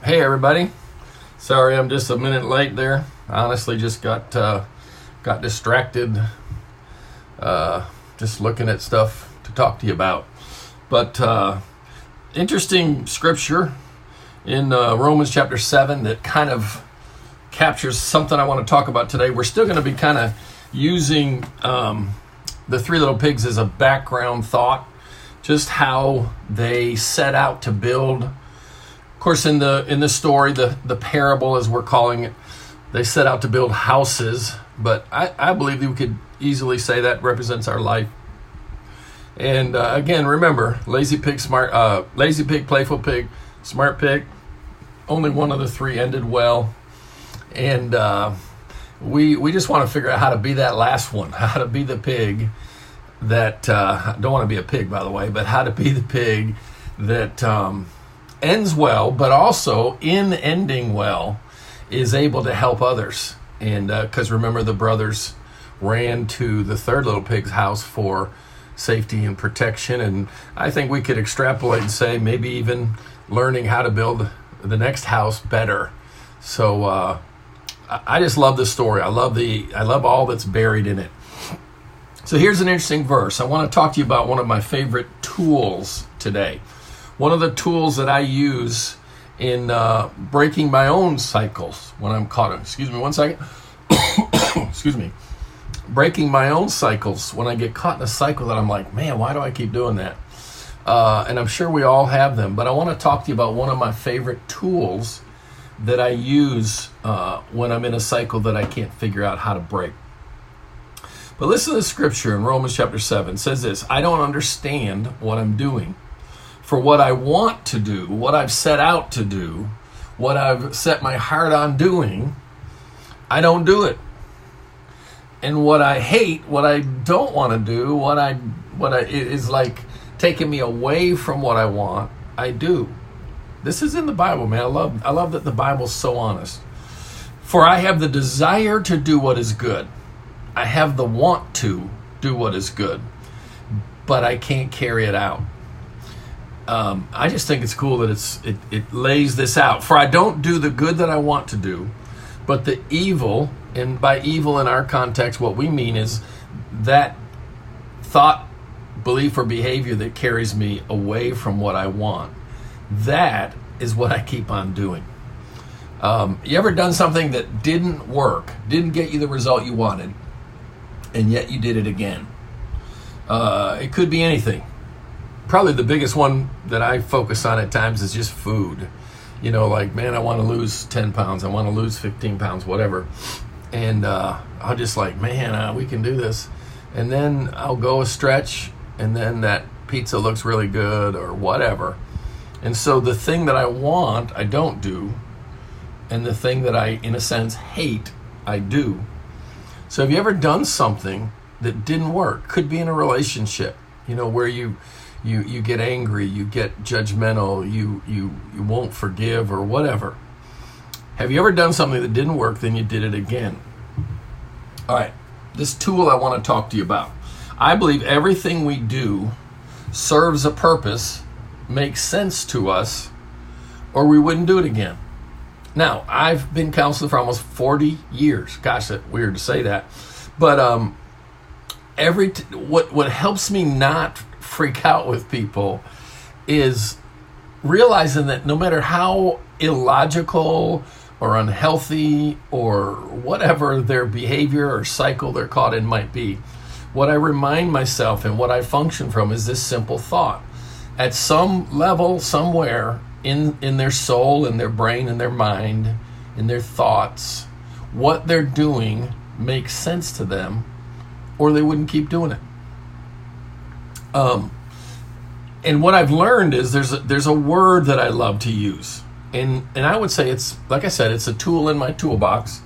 Hey everybody, sorry I'm just a minute late there. I honestly just got distracted just looking at stuff to talk to you about. But interesting scripture in Romans chapter 7 that kind of captures something I want to talk about today. We're still going to be kind of using the three little pigs as a background thought, just how they set out to build. Of course, in the story, the parable, as we're calling it, they set out to build houses, but I believe we could easily say that represents our life. And again, remember, lazy pig, playful pig, smart pig. Only one of the three ended well, and we just want to figure out how to be that last one, how to be the pig that I don't want to be a pig, by the way, but how to be the pig that ends well, but also in ending well is able to help others. And because remember, the brothers ran to the third little pig's house for safety and protection, and I think we could extrapolate and say maybe even learning how to build the next house better. So I just love the story. I love all that's buried in it. So here's an interesting verse. I want to talk to you about one of my favorite tools today. One of the tools that I use in breaking my own cycles when I'm caught. Excuse me one second. Excuse me. Breaking my own cycles when I get caught in a cycle that I'm like, man, why do I keep doing that? And I'm sure we all have them, but I want to talk to you about one of my favorite tools that I use when I'm in a cycle that I can't figure out how to break. But listen to the scripture in Romans chapter 7. It says this: I don't understand what I'm doing. For what I want to do, what I've set out to do, what I've set my heart on doing, I don't do it. And what I hate, what I don't want to do, it is like taking me away from what I want, I do. This is in the Bible, man. I love that the Bible's so honest. For I have the desire to do what is good. I have the want to do what is good, but I can't carry it out. I just think it's cool that it lays this out. For I don't do the good that I want to do, but the evil, and by evil in our context, what we mean is that thought, belief, or behavior that carries me away from what I want. That is what I keep on doing. You ever done something that didn't work, didn't get you the result you wanted, and yet you did it again? It could be anything. Probably the biggest one that I focus on at times is just food. You know, like, man, I want to lose 10 pounds. I want to lose 15 pounds, whatever. And I'll just like, man, we can do this. And then I'll go a stretch, and then that pizza looks really good or whatever. And so the thing that I want, I don't do. And the thing that I, in a sense, hate, I do. So have you ever done something that didn't work? Could be in a relationship, you know, where you get angry, you get judgmental, you won't forgive or whatever. Have you ever done something that didn't work, then you did it again? All right, this tool I want to talk to you about. I believe everything we do serves a purpose, makes sense to us, or we wouldn't do it again. Now, I've been counseling for almost 40 years. Gosh, that's weird to say that. But what helps me not freak out with people is realizing that no matter how illogical or unhealthy or whatever their behavior or cycle they're caught in might be, what I remind myself and what I function from is this simple thought. At some level, somewhere in their soul, in their brain, in their mind, in their thoughts, what they're doing makes sense to them, or they wouldn't keep doing it. And what I've learned is there's a word that I love to use, and I would say it's, like I said, it's a tool in my toolbox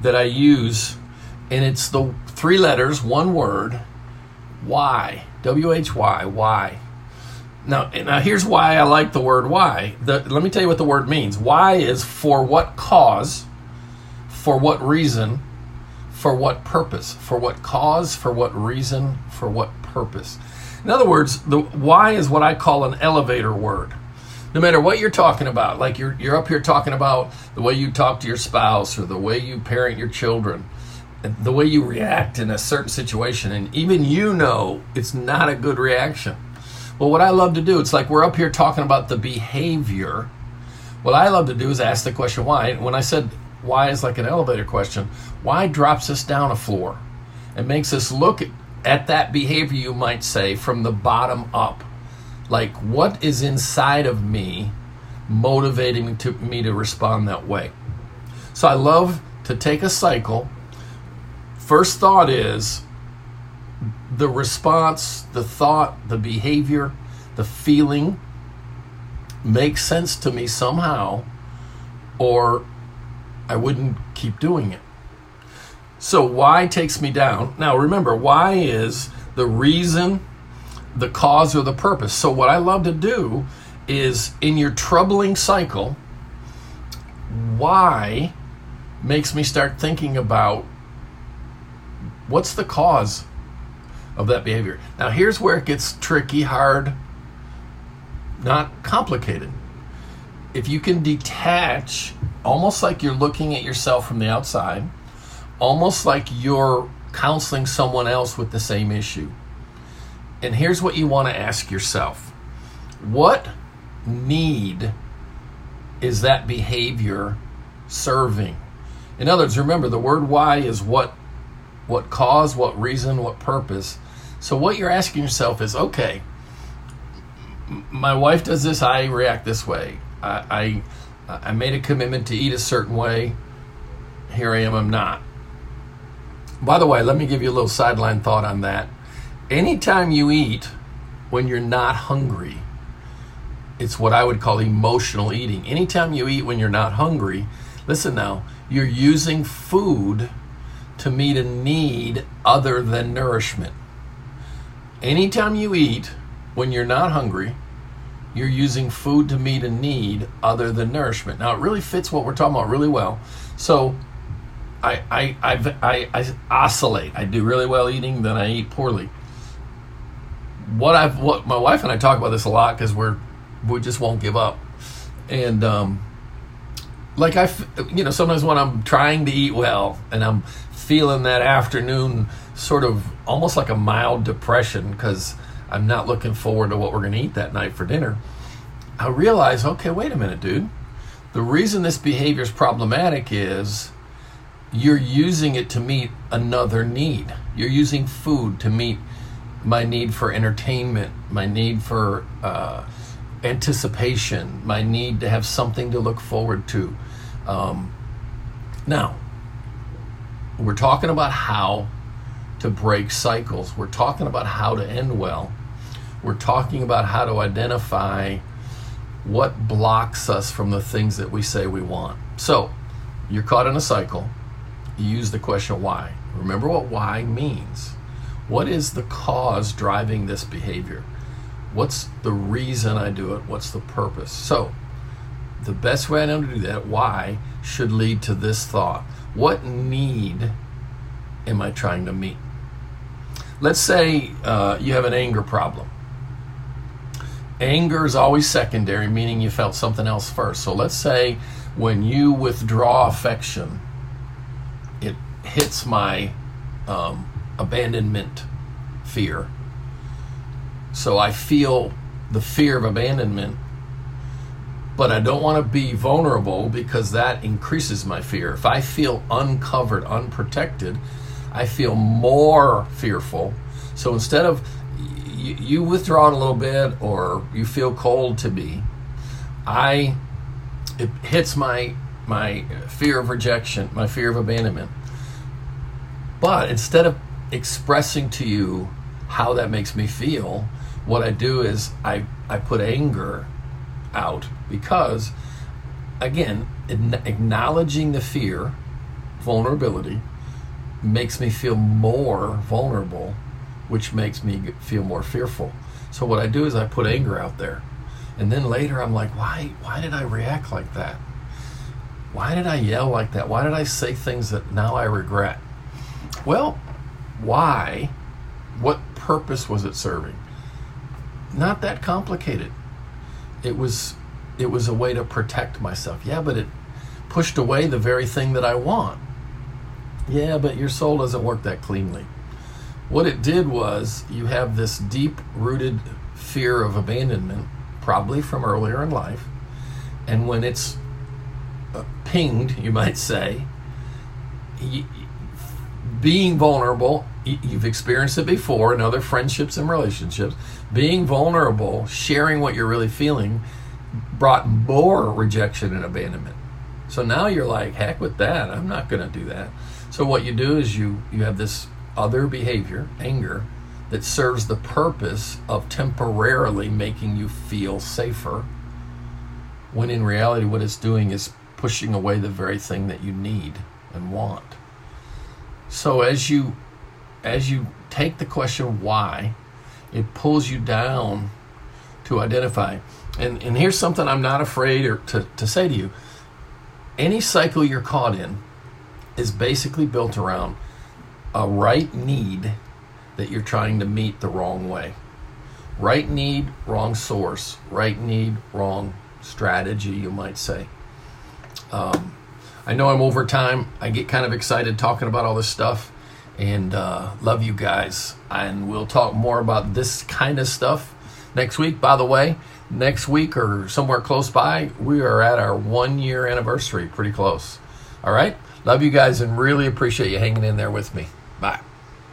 that I use, and it's the three letters, one word, why, W-H-Y, why. Now here's why I like the word why. Let me tell you what the word means. Why is for what cause, for what reason, for what purpose. For what cause, for what reason, for what purpose. In other words, the why is what I call an elevator word. No matter what you're talking about, like you're up here talking about the way you talk to your spouse or the way you parent your children, the way you react in a certain situation, and even it's not a good reaction. Well, what I love to do, it's like we're up here talking about the behavior. What I love to do is ask the question why. When I said why is like an elevator question, why drops us down a floor and makes us look at that behavior, you might say, from the bottom up. Like, what is inside of me motivating me to respond that way? So I love to take a cycle. First thought is the response, the thought, the behavior, the feeling makes sense to me somehow, or I wouldn't keep doing it. So why takes me down. Now remember, why is the reason, the cause, or the purpose. So what I love to do is, in your troubling cycle, why makes me start thinking about what's the cause of that behavior. Now here's where it gets tricky, hard, not complicated. If you can detach, almost like you're looking at yourself from the outside, almost like you're counseling someone else with the same issue. And here's what you want to ask yourself. What need is that behavior serving? In other words, remember, the word why is what cause, what reason, what purpose. So what you're asking yourself is, okay, my wife does this, I react this way. I made a commitment to eat a certain way. Here I am, I'm not. By the way, let me give you a little sideline thought on that. Anytime you eat when you're not hungry, it's what I would call emotional eating. Anytime you eat when you're not hungry, listen now, you're using food to meet a need other than nourishment. Anytime you eat when you're not hungry, you're using food to meet a need other than nourishment. Now it really fits what we're talking about really well. So I oscillate. I do really well eating, then I eat poorly. What my wife and I talk about this a lot because we just won't give up. And sometimes when I'm trying to eat well and I'm feeling that afternoon sort of almost like a mild depression because I'm not looking forward to what we're going to eat that night for dinner, I realize, okay, wait a minute, dude. The reason this behavior is problematic is you're using it to meet another need. You're using food to meet my need for entertainment, my need for anticipation, my need to have something to look forward to. Now, we're talking about how to break cycles. We're talking about how to end well. We're talking about how to identify what blocks us from the things that we say we want. So, you're caught in a cycle. You use the question why. Remember what why means. What is the cause driving this behavior? What's the reason I do it? What's the purpose? So, the best way I know to do that, why, should lead to this thought. What need am I trying to meet? Let's say you have an anger problem. Anger is always secondary, meaning you felt something else first. So let's say when you withdraw affection, it hits my abandonment fear. So I feel the fear of abandonment, but I don't want to be vulnerable because that increases my fear. If I feel uncovered, unprotected, I feel more fearful. So instead of you withdraw it a little bit or you feel cold to me, it hits my fear of rejection, my fear of abandonment. But instead of expressing to you how that makes me feel, what I do is I put anger out because, again, acknowledging the fear, vulnerability, makes me feel more vulnerable, which makes me feel more fearful. So what I do is I put anger out there. And then later I'm like, why did I react like that? Why did I yell like that? Why did I say things that now I regret? Well, why? What purpose was it serving? Not that complicated. It was it was a way to protect myself. Yeah, but it pushed away the very thing that I want. Yeah, but your soul doesn't work that cleanly. What it did was, you have this deep-rooted fear of abandonment, probably from earlier in life, and when it's pinged, you might say, being vulnerable, you've experienced it before in other friendships and relationships, being vulnerable, sharing what you're really feeling, brought more rejection and abandonment. So now you're like, heck with that, I'm not going to do that. So what you do is you have this other behavior, anger, that serves the purpose of temporarily making you feel safer, when in reality what it's doing is pushing away the very thing that you need and want. So as you take the question why, it pulls you down to identify. And here's something I'm not afraid to say to you. Any cycle you're caught in is basically built around a right need that you're trying to meet the wrong way. Right need, wrong source. Right need, wrong strategy, you might say. I know I'm over time. I get kind of excited talking about all this stuff, and love you guys. And we'll talk more about this kind of stuff next week. By the way, next week or somewhere close by, we are at our 1-year anniversary, pretty close. All right? Love you guys and really appreciate you hanging in there with me. Bye.